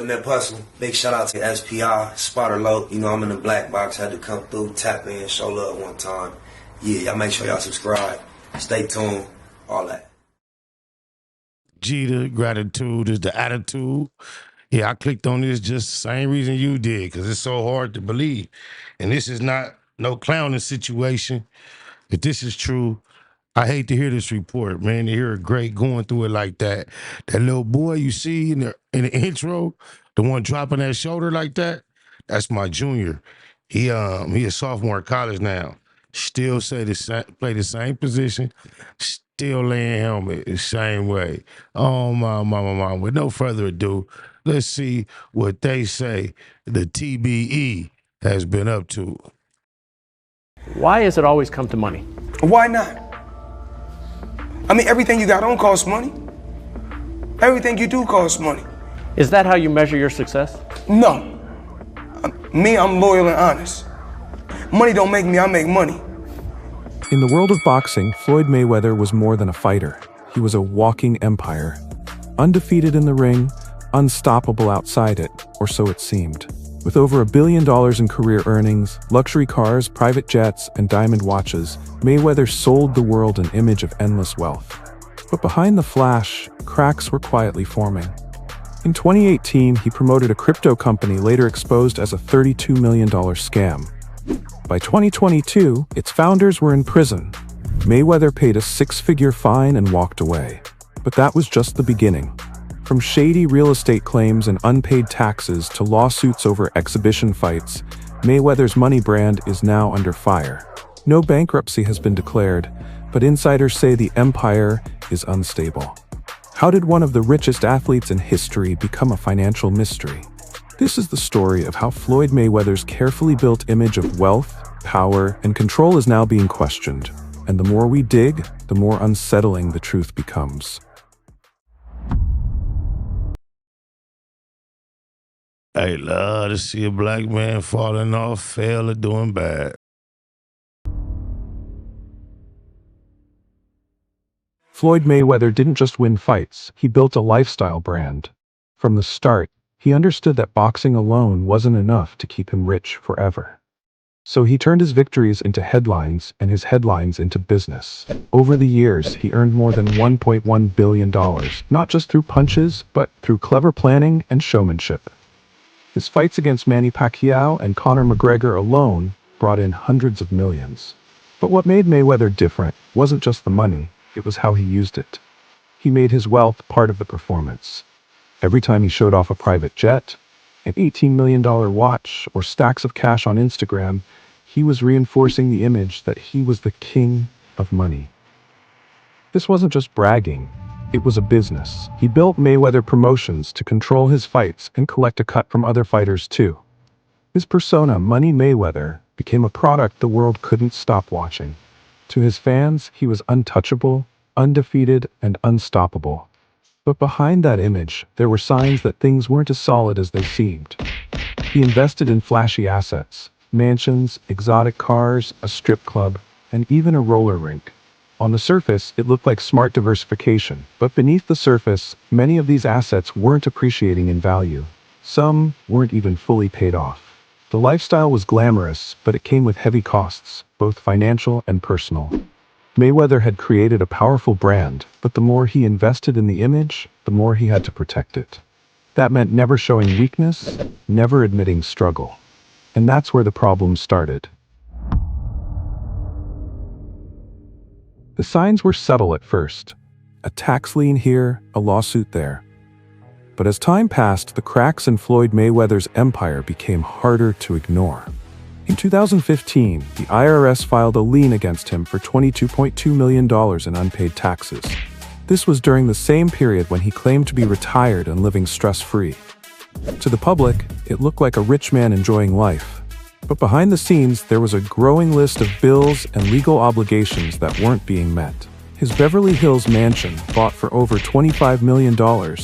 Floyd and that hustle. Big shout out to SPI, Spotter Low. You know, I'm in the black box, had to come through, tap in, show love one time. Yeah, y'all make sure y'all subscribe. Stay tuned, all that. Jeter, gratitude is the attitude. Yeah, I clicked on this just the same reason you did, because it's so hard to believe. And this is not no clowning situation. If this is true, I hate to hear this report, man, to hear a great going through it like that. That little boy you see in the intro, the one dropping that shoulder like that, that's my junior. He a sophomore in college now. Still play the same position, still laying helmet the same way. Oh my. With no further ado, let's see what they say the TBE has been up to. Why has it always come to money? Why not? I mean, everything you got on costs money. Everything you do costs money. Is that how you measure your success? No. I'm loyal and honest. Money don't make me, I make money. In the world of boxing, Floyd Mayweather was more than a fighter. He was a walking empire. Undefeated in the ring, unstoppable outside it, or so it seemed. With over $1 billion in career earnings, luxury cars, private jets, and diamond watches, Mayweather sold the world an image of endless wealth. But behind the flash, cracks were quietly forming. In 2018, he promoted a crypto company later exposed as a $32 million scam. By 2022, its founders were in prison. Mayweather paid a six-figure fine and walked away. But that was just the beginning. From shady real estate claims and unpaid taxes to lawsuits over exhibition fights, Mayweather's money brand is now under fire. No bankruptcy has been declared, but insiders say the empire is unstable. How did one of the richest athletes in history become a financial mystery? This is the story of how Floyd Mayweather's carefully built image of wealth, power, and control is now being questioned. And the more we dig, the more unsettling the truth becomes. I love to see a black man falling off, fail, or doing bad. Floyd Mayweather didn't just win fights, he built a lifestyle brand. From the start, he understood that boxing alone wasn't enough to keep him rich forever. So he turned his victories into headlines and his headlines into business. Over the years, he earned more than $1.1 billion, not just through punches, but through clever planning and showmanship. His fights against Manny Pacquiao and Conor McGregor alone brought in hundreds of millions. But what made Mayweather different wasn't just the money, it was how he used it. He made his wealth part of the performance. Every time he showed off a private jet, an $18 million watch, or stacks of cash on Instagram, he was reinforcing the image that he was the king of money. This wasn't just bragging. It was a business. He built Mayweather Promotions to control his fights and collect a cut from other fighters too. His persona, Money Mayweather, became a product the world couldn't stop watching. To his fans, he was untouchable, undefeated, and unstoppable. But behind that image, there were signs that things weren't as solid as they seemed. He invested in flashy assets, mansions, exotic cars, a strip club, and even a roller rink. On the surface, it looked like smart diversification, but beneath the surface, many of these assets weren't appreciating in value. Some weren't even fully paid off. The lifestyle was glamorous, but it came with heavy costs, both financial and personal. Mayweather had created a powerful brand, but the more he invested in the image, the more he had to protect it. That meant never showing weakness, never admitting struggle. And that's where the problem started. The signs were subtle at first. A tax lien here, a lawsuit there. But as time passed, the cracks in Floyd Mayweather's empire became harder to ignore. In 2015, the IRS filed a lien against him for $22.2 million in unpaid taxes. This was during the same period when he claimed to be retired and living stress-free. To the public, it looked like a rich man enjoying life. But behind the scenes, there was a growing list of bills and legal obligations that weren't being met. His Beverly Hills mansion, bought for over $25 million,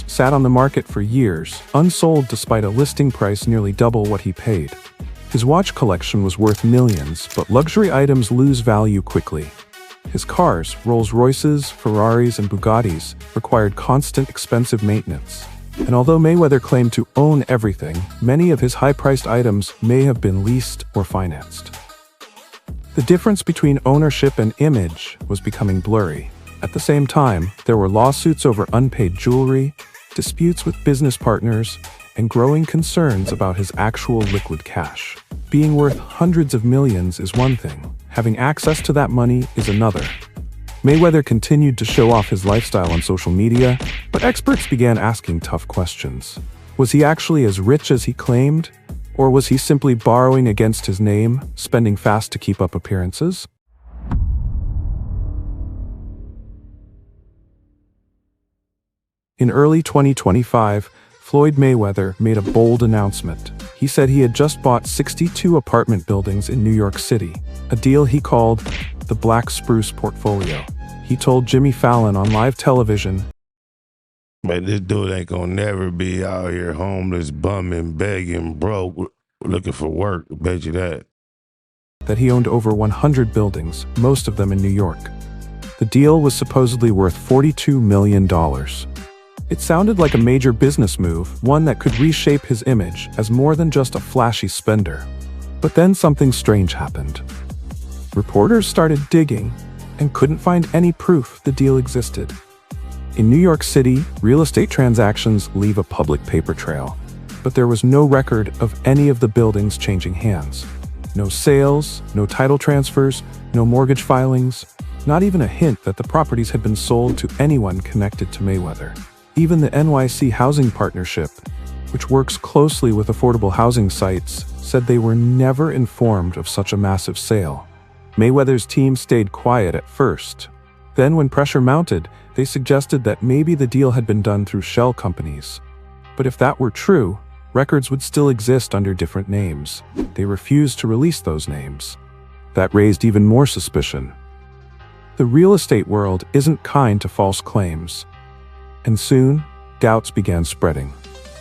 sat on the market for years, unsold despite a listing price nearly double what he paid. His watch collection was worth millions, but luxury items lose value quickly. His cars, Rolls-Royces, Ferraris, and Bugattis, required constant expensive maintenance. And although Mayweather claimed to own everything, many of his high-priced items may have been leased or financed. The difference between ownership and image was becoming blurry. At the same time, there were lawsuits over unpaid jewelry, disputes with business partners, and growing concerns about his actual liquid cash. Being worth hundreds of millions is one thing. Having access to that money is another. Mayweather continued to show off his lifestyle on social media, but experts began asking tough questions. Was he actually as rich as he claimed? Or was he simply borrowing against his name, spending fast to keep up appearances? In early 2025, Floyd Mayweather made a bold announcement. He said he had just bought 62 apartment buildings in New York City, a deal he called the Black Spruce Portfolio. He told Jimmy Fallon on live television, "Man, this dude ain't gonna never be out here homeless, bumming, begging, broke, looking for work. I bet you that." that he owned over 100 buildings, most of them in New York. The deal was supposedly worth $42 million. It sounded like a major business move, one that could reshape his image as more than just a flashy spender. But then something strange happened. Reporters started digging and couldn't find any proof the deal existed. In New York City, real estate transactions leave a public paper trail, but there was no record of any of the buildings changing hands. No sales, no title transfers, no mortgage filings, not even a hint that the properties had been sold to anyone connected to Mayweather. Even the NYC Housing Partnership, which works closely with affordable housing sites, said they were never informed of such a massive sale. Mayweather's team stayed quiet at first. Then, when pressure mounted, they suggested that maybe the deal had been done through shell companies. But if that were true, records would still exist under different names. They refused to release those names. That raised even more suspicion. The real estate world isn't kind to false claims. And soon, doubts began spreading.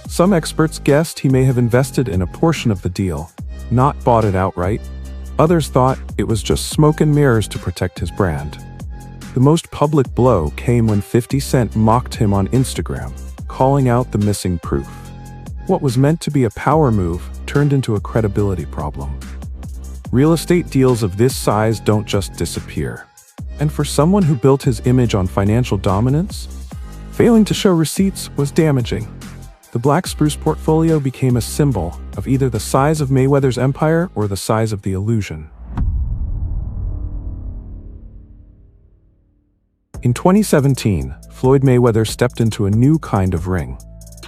Some experts guessed he may have invested in a portion of the deal, not bought it outright. Others thought it was just smoke and mirrors to protect his brand. The most public blow came when 50 Cent mocked him on Instagram, calling out the missing proof. What was meant to be a power move turned into a credibility problem. Real estate deals of this size don't just disappear. And for someone who built his image on financial dominance, failing to show receipts was damaging. The Black Spruce portfolio became a symbol of either the size of Mayweather's empire or the size of the illusion. In 2017, Floyd Mayweather stepped into a new kind of ring: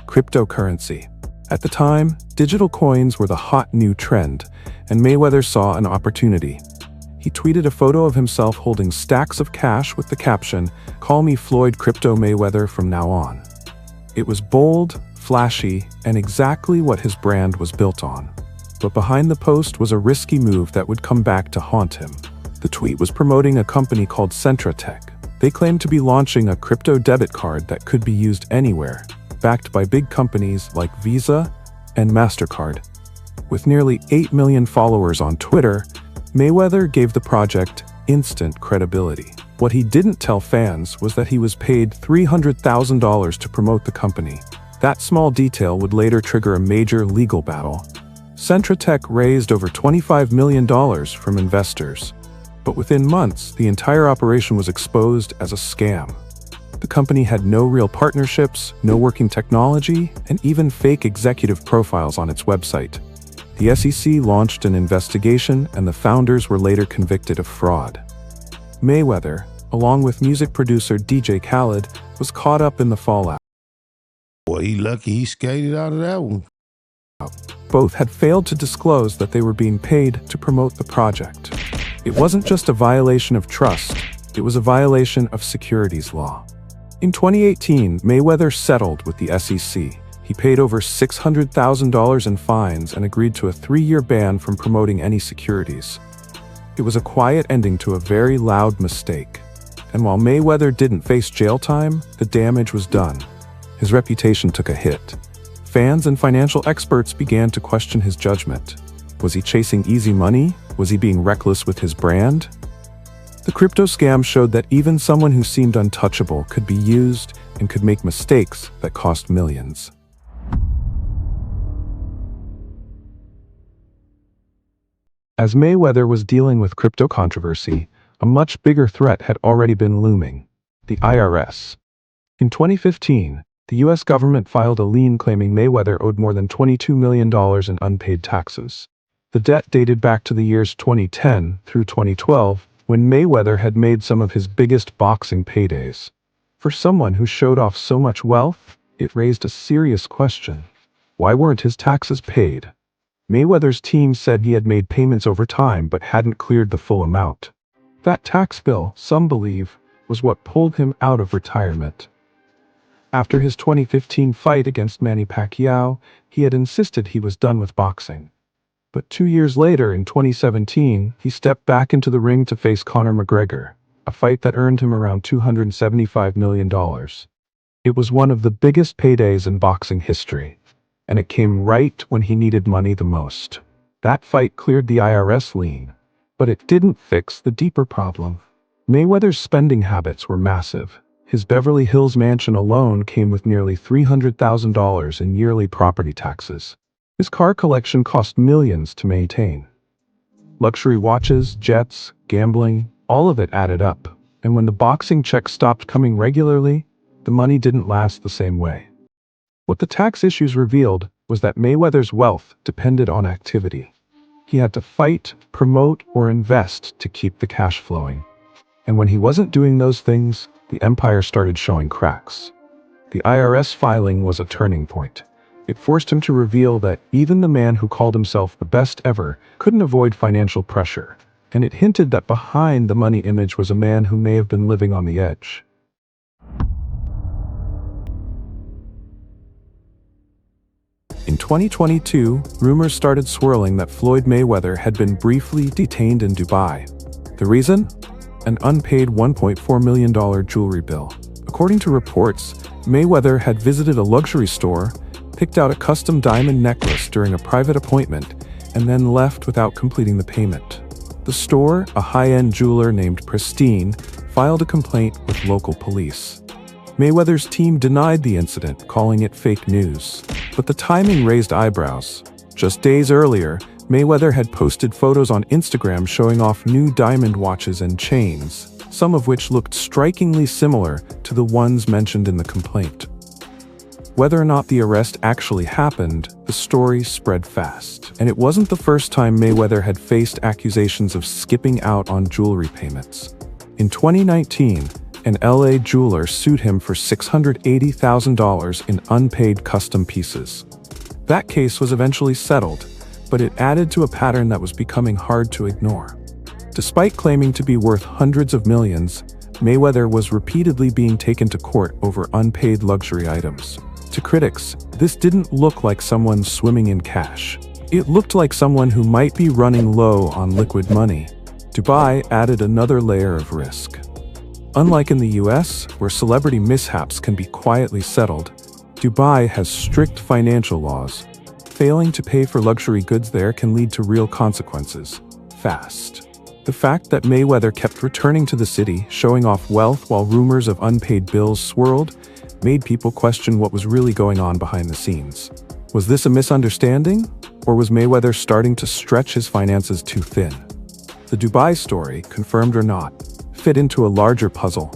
cryptocurrency. At the time, digital coins were the hot new trend, and Mayweather saw an opportunity. He tweeted a photo of himself holding stacks of cash with the caption, "Call me Floyd Crypto Mayweather from now on." It was bold, flashy, and exactly what his brand was built on. But behind the post was a risky move that would come back to haunt him. The tweet was promoting a company called Tech. They claimed to be launching a crypto debit card that could be used anywhere, backed by big companies like Visa and MasterCard. With nearly 8 million followers on Twitter, Mayweather gave the project instant credibility. What he didn't tell fans was that he was paid $300,000 to promote the company. That small detail would later trigger a major legal battle. Tech raised over $25 million from investors. But within months, the entire operation was exposed as a scam. The company had no real partnerships, no working technology, and even fake executive profiles on its website. The SEC launched an investigation, and the founders were later convicted of fraud. Mayweather, along with music producer DJ Khaled, was caught up in the fallout. Boy, he lucky he skated out of that one. Both had failed to disclose that they were being paid to promote the project. It wasn't just a violation of trust, it was a violation of securities law. In 2018, Mayweather settled with the SEC. He paid over $600,000 in fines and agreed to a 3-year ban from promoting any securities. It was a quiet ending to a very loud mistake. And while Mayweather didn't face jail time, the damage was done. His reputation took a hit. Fans and financial experts began to question his judgment. Was he chasing easy money? Was he being reckless with his brand? The crypto scam showed that even someone who seemed untouchable could be used and could make mistakes that cost millions. As Mayweather was dealing with crypto controversy, a much bigger threat had already been looming: the IRS. In 2015, the U.S. government filed a lien claiming Mayweather owed more than $22 million in unpaid taxes. The debt dated back to the years 2010 through 2012, when Mayweather had made some of his biggest boxing paydays. For someone who showed off so much wealth, it raised a serious question. Why weren't his taxes paid? Mayweather's team said he had made payments over time but hadn't cleared the full amount. That tax bill, some believe, was what pulled him out of retirement. After his 2015 fight against Manny Pacquiao, he had insisted he was done with boxing. But 2 years later, in 2017, he stepped back into the ring to face Conor McGregor, a fight that earned him around $275 million. It was one of the biggest paydays in boxing history, and it came right when he needed money the most. That fight cleared the IRS lien, but it didn't fix the deeper problem. Mayweather's spending habits were massive. His Beverly Hills mansion alone came with nearly $300,000 in yearly property taxes. His car collection cost millions to maintain. Luxury watches, jets, gambling, all of it added up. And when the boxing checks stopped coming regularly, the money didn't last the same way. What the tax issues revealed was that Mayweather's wealth depended on activity. He had to fight, promote, or invest to keep the cash flowing. And when he wasn't doing those things, the empire started showing cracks. The IRS filing was a turning point. It forced him to reveal that even the man who called himself the best ever couldn't avoid financial pressure, and it hinted that behind the money image was a man who may have been living on the edge. In 2022, rumors started swirling that Floyd Mayweather had been briefly detained in Dubai. The reason? An unpaid $1.4 million jewelry bill. According to reports, Mayweather had visited a luxury store, picked out a custom diamond necklace during a private appointment, and then left without completing the payment. The store, a high-end jeweler named Pristine, filed a complaint with local police. Mayweather's team denied the incident, calling it fake news. But the timing raised eyebrows. Just days earlier, Mayweather had posted photos on Instagram showing off new diamond watches and chains, some of which looked strikingly similar to the ones mentioned in the complaint. Whether or not the arrest actually happened, the story spread fast. And it wasn't the first time Mayweather had faced accusations of skipping out on jewelry payments. In 2019, an LA jeweler sued him for $680,000 in unpaid custom pieces. That case was eventually settled, but it added to a pattern that was becoming hard to ignore. Despite claiming to be worth hundreds of millions, Mayweather was repeatedly being taken to court over unpaid luxury items. To critics, this didn't look like someone swimming in cash. It looked like someone who might be running low on liquid money. Dubai added another layer of risk. Unlike in the US, where celebrity mishaps can be quietly settled, Dubai has strict financial laws. Failing to pay for luxury goods there can lead to real consequences, fast. The fact that Mayweather kept returning to the city, showing off wealth while rumors of unpaid bills swirled, made people question what was really going on behind the scenes. Was this a misunderstanding, or was Mayweather starting to stretch his finances too thin? The Dubai story, confirmed or not, fit into a larger puzzle,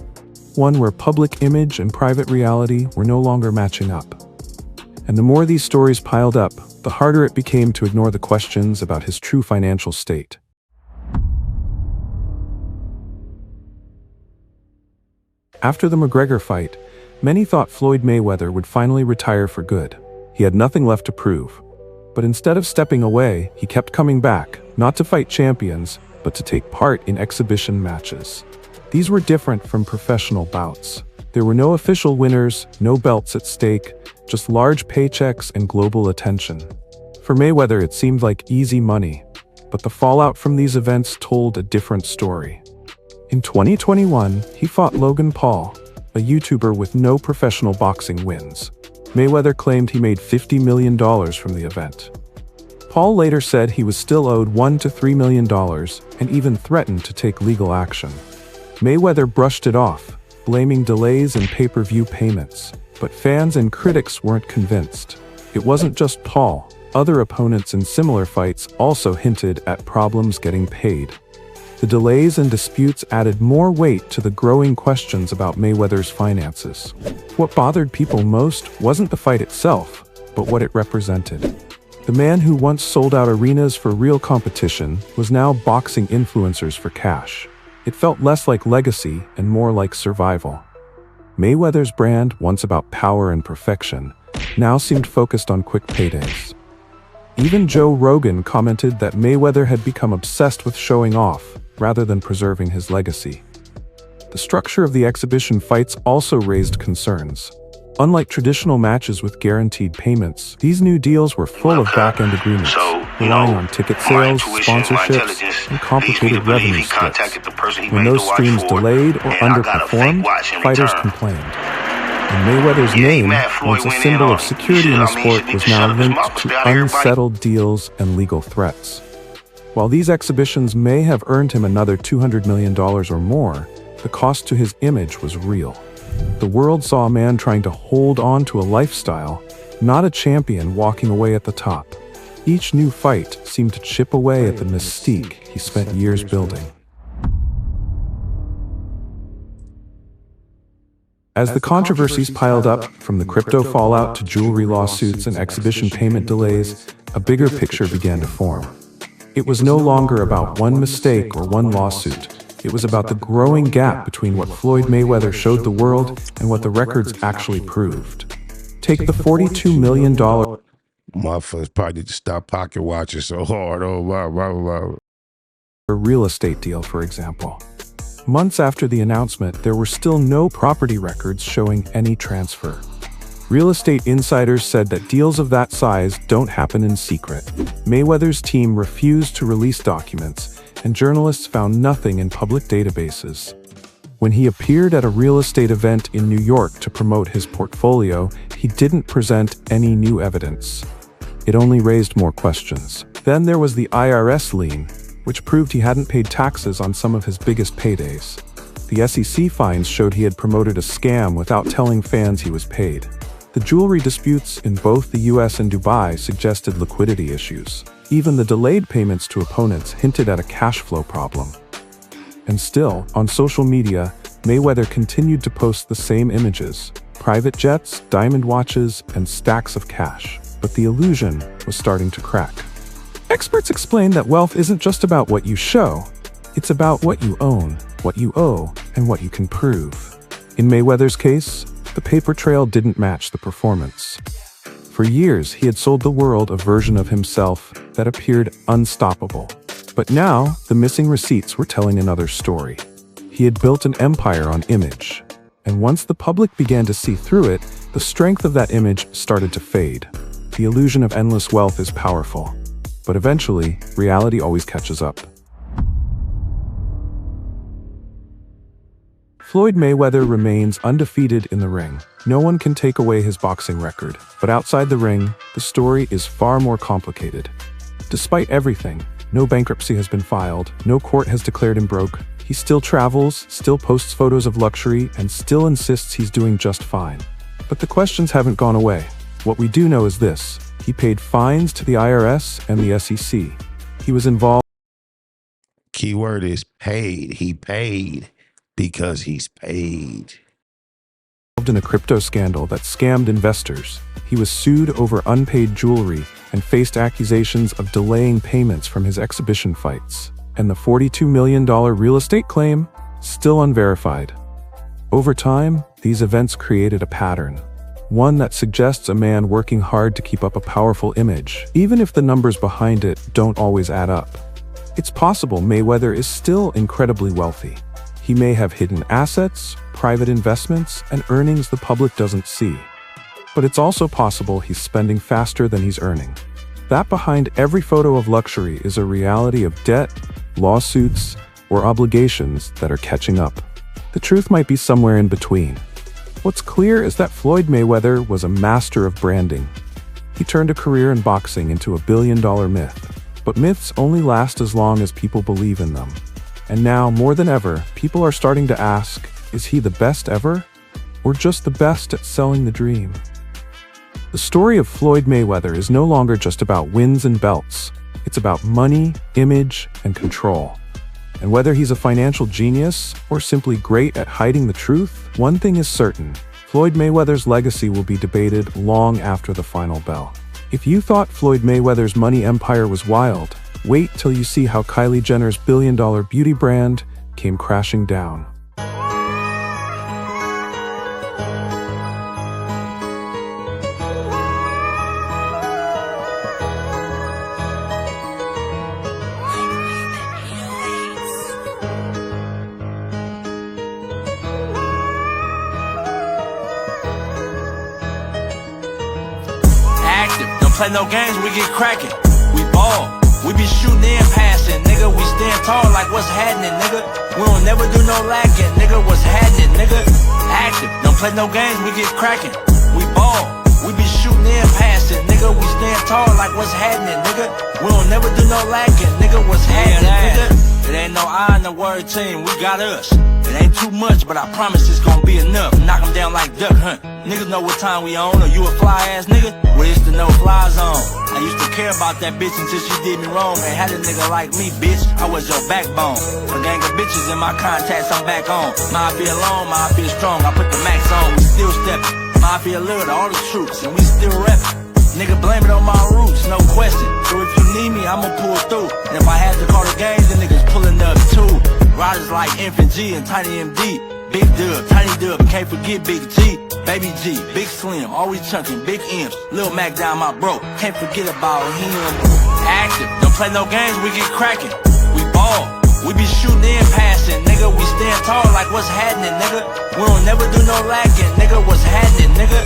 one where public image and private reality were no longer matching up. And the more these stories piled up, the harder it became to ignore the questions about his true financial state. After the McGregor fight, many thought Floyd Mayweather would finally retire for good. He had nothing left to prove. But instead of stepping away, he kept coming back, not to fight champions, but to take part in exhibition matches. These were different from professional bouts. There were no official winners, no belts at stake, just large paychecks and global attention. For Mayweather, it seemed like easy money, but the fallout from these events told a different story. In 2021, he fought Logan Paul, a YouTuber with no professional boxing wins. Mayweather claimed he made $50 million from the event. Paul later said he was still owed $1 to $3 million and even threatened to take legal action. Mayweather brushed it off, blaming delays in pay-per-view payments. But fans and critics weren't convinced. It wasn't just Paul. other opponents in similar fights also hinted at problems getting paid. The delays and disputes added more weight to the growing questions about Mayweather's finances. What bothered people most wasn't the fight itself, but what it represented. The man who once sold out arenas for real competition was now boxing influencers for cash. It felt less like legacy and more like survival. Mayweather's brand, once about power and perfection, now seemed focused on quick paydays. Even Joe Rogan commented that Mayweather had become obsessed with showing off rather than preserving his legacy. The structure of the exhibition fights also raised concerns. Unlike traditional matches with guaranteed payments, these new deals were full of back-end agreements, relying on ticket sales, sponsorships, and complicated revenue splits. When those streams delayed or underperformed, fighters complained. And Mayweather's name, once a symbol of security in the sport, was now linked to unsettled deals and legal threats. While these exhibitions may have earned him another $200 million or more, the cost to his image was real. The world saw a man trying to hold on to a lifestyle, not a champion walking away at the top. Each new fight seemed to chip away at the mystique he spent years building. As the controversies piled up, from the crypto fallout to jewelry lawsuits and exhibition payment delays, a bigger picture began to form. It was no longer about one mistake or one lawsuit. It was about the growing gap between what Floyd Mayweather showed the world and what the records actually proved. Take the $42 million Motherfuckers probably need to stop pocket watching so hard. Oh, wow. real estate deal, for example. Months after the announcement, there were still no property records showing any transfer. Real estate insiders said that deals of that size don't happen in secret. Mayweather's team refused to release documents, and journalists found nothing in public databases. When he appeared at a real estate event in New York to promote his portfolio, he didn't present any new evidence. It only raised more questions. Then there was the IRS lien, which proved he hadn't paid taxes on some of his biggest paydays. The SEC fines showed he had promoted a scam without telling fans he was paid. The jewelry disputes in both the US and Dubai suggested liquidity issues. Even the delayed payments to opponents hinted at a cash flow problem. And still, on social media, Mayweather continued to post the same images: private jets, diamond watches, and stacks of cash. But the illusion was starting to crack. Experts explain that wealth isn't just about what you show. It's about what you own, what you owe, and what you can prove. In Mayweather's case, the paper trail didn't match the performance. For years, he had sold the world a version of himself that appeared unstoppable. But now, the missing receipts were telling another story. He had built an empire on image. And once the public began to see through it, the strength of that image started to fade. The illusion of endless wealth is powerful. But eventually, reality always catches up. Floyd Mayweather remains undefeated in the ring. No one can take away his boxing record. But outside the ring, the story is far more complicated. Despite everything, no bankruptcy has been filed, no court has declared him broke. He still travels, still posts photos of luxury, and still insists he's doing just fine. But the questions haven't gone away. What we do know is this: he paid fines to the IRS and the SEC. He was involved. Keyword is paid. He paid because he's paid. In a crypto scandal that scammed investors. He was sued over unpaid jewelry and faced accusations of delaying payments from his exhibition fights. And the $42 million real estate claim? Still unverified. Over time, these events created a pattern. One that suggests a man working hard to keep up a powerful image, even if the numbers behind it don't always add up. It's possible Mayweather is still incredibly wealthy. He may have hidden assets, private investments, and earnings the public doesn't see. But it's also possible he's spending faster than he's earning. That behind every photo of luxury is a reality of debt, lawsuits, or obligations that are catching up. The truth might be somewhere in between. What's clear is that Floyd Mayweather was a master of branding. He turned a career in boxing into a billion-dollar myth. But myths only last as long as people believe in them. And now, more than ever, people are starting to ask, is he the best ever? Or just the best at selling the dream? The story of Floyd Mayweather is no longer just about wins and belts. It's about money, image, and control. And whether he's a financial genius or simply great at hiding the truth, one thing is certain: Floyd Mayweather's legacy will be debated long after the final bell. If you thought Floyd Mayweather's money empire was wild, wait till you see how Kylie Jenner's billion-dollar beauty brand came crashing down. Don't play no games, we get cracking. We ball, we be shooting and passing, nigga. We stand tall like what's happening, nigga. We don't never do no lacking, nigga. What's happening, nigga? Active, don't play no games, we get cracking. We ball, we be shooting and passing, nigga. We stand tall like what's happening, nigga. We don't never do no lacking, nigga. What's happening, nigga? It ain't no I in the word team, we got us. It ain't too much, but I promise it's gonna be enough. Knock 'em down like duck hunt. Niggas know what time we on, or you a fly ass nigga? Well, it's the no fly zone. I used to care about that bitch until she did me wrong. And had a nigga like me, bitch, I was your backbone. A gang of bitches in my contacts, I'm back on. Mafia alone, mafia strong, I put the max on. We still steppin', mafia loyal to all the troops, and we still reppin'. Nigga, blame it on my roots, no question. So if you need me, I'ma pull through. And if I had to call the games, the niggas pulling up too. Riders like Infant G and Tiny MD. Big Dub, Tiny Dub, can't forget Big G. Baby G, Big Slim, always chunkin', Big M's. Lil Mac down my bro, can't forget about him. Active, don't play no games, we get cracking. We ball, we be shooting and passing, nigga. We stand tall like what's happening, nigga. We don't never do no lacking, nigga. What's happening, nigga?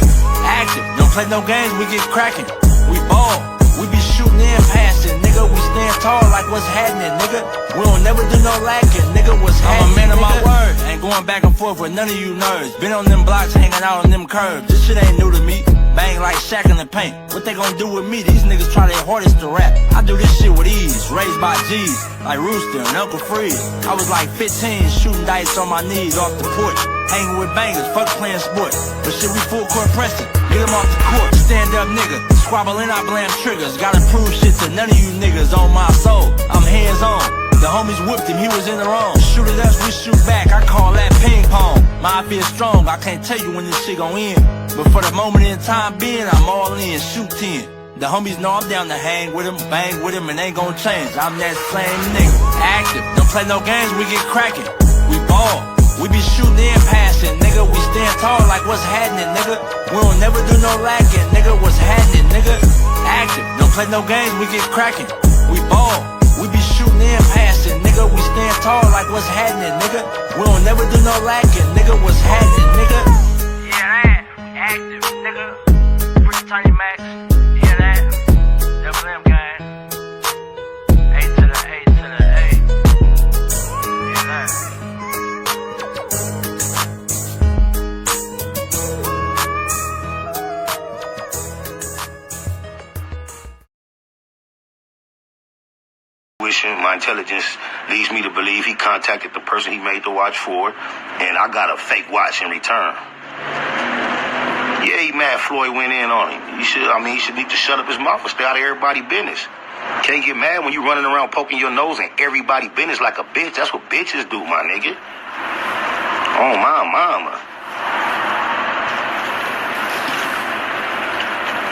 Active, don't play no games, we get cracking. We ball, we be shooting and passing, nigga. We stand tall like what's happening, nigga. We don't never do no lacking, nigga. What's happening, I'm a man of my word, ain't going back and forth with none of you nerds. Been on them blocks, hanging out on them curves. This shit ain't new to me. Bang like Shaq in the paint. What they gonna do with me? These niggas try their hardest to rap. I do this shit with ease, raised by G's, like Rooster and Uncle Freeze. I was like 15, shooting dice on my knees off the porch. Hanging with bangers, fuck playing sports. But shit, we full court pressing, get them off the court. Stand up nigga, squabbling, I blame triggers. Gotta prove shit to none of you niggas on my soul. I'm hands on. The homies whipped him, he was in the wrong. Shoot at us, we shoot back, I call that ping pong. Mafia strong, I can't tell you when this shit gon' end. But for the moment in time being, I'm all in, shoot 10. The homies know I'm down to hang with him, bang with him, and ain't gon' change. I'm that same nigga. Active, don't play no games, we get cracking. We ball, we be shooting and passing, nigga. We stand tall like what's happening, nigga. We don't never do no lacking, nigga. What's happening, nigga? Active, don't play no games, we get cracking. We ball, we be shooting and passing, nigga. We stand tall like what's happening, nigga. We don't never do no lacking, nigga. What's happening, nigga? Yeah, that, active, nigga. Pretty Tiny Max, yeah, that. Double M gang. A to the A to the A. Yeah, that. My intelligence leads me to believe he contacted the person he made the watch for, and I got a fake watch in return. Yeah, he mad Floyd went in on him. He should need to shut up his mouth and stay out of everybody's business. Can't get mad when you running around poking your nose in everybody's business like a bitch. That's what bitches do, my nigga. Oh, my mama.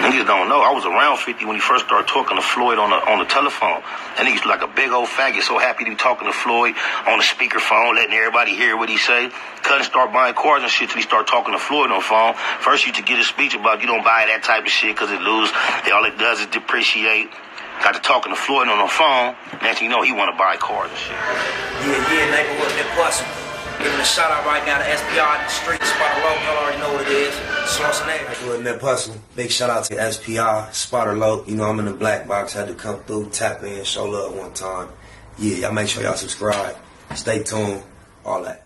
Niggas don't know. I was around 50 when he first started talking to Floyd on the telephone. That nigga's like a big old faggot, so happy to be talking to Floyd on the speakerphone, letting everybody hear what he say. Couldn't start buying cars and shit till he started talking to Floyd on the phone. First, you to get a speech about you don't buy that type of shit because it lose. All it does is depreciate. Got to talking to Floyd on the phone. Next thing you know, he want to buy cars and shit. Yeah, neighborhood Nip Bustle. Giving a shout out right now to SPR in the street, Spotter Low. Y'all already know what it is. Slauson Neighborhood Nip Hustle. Big shout out to SPR, Spotter Low. You know, I'm in the black box. Had to come through, tap in, show love one time. Yeah, y'all make sure y'all subscribe. Stay tuned. All that.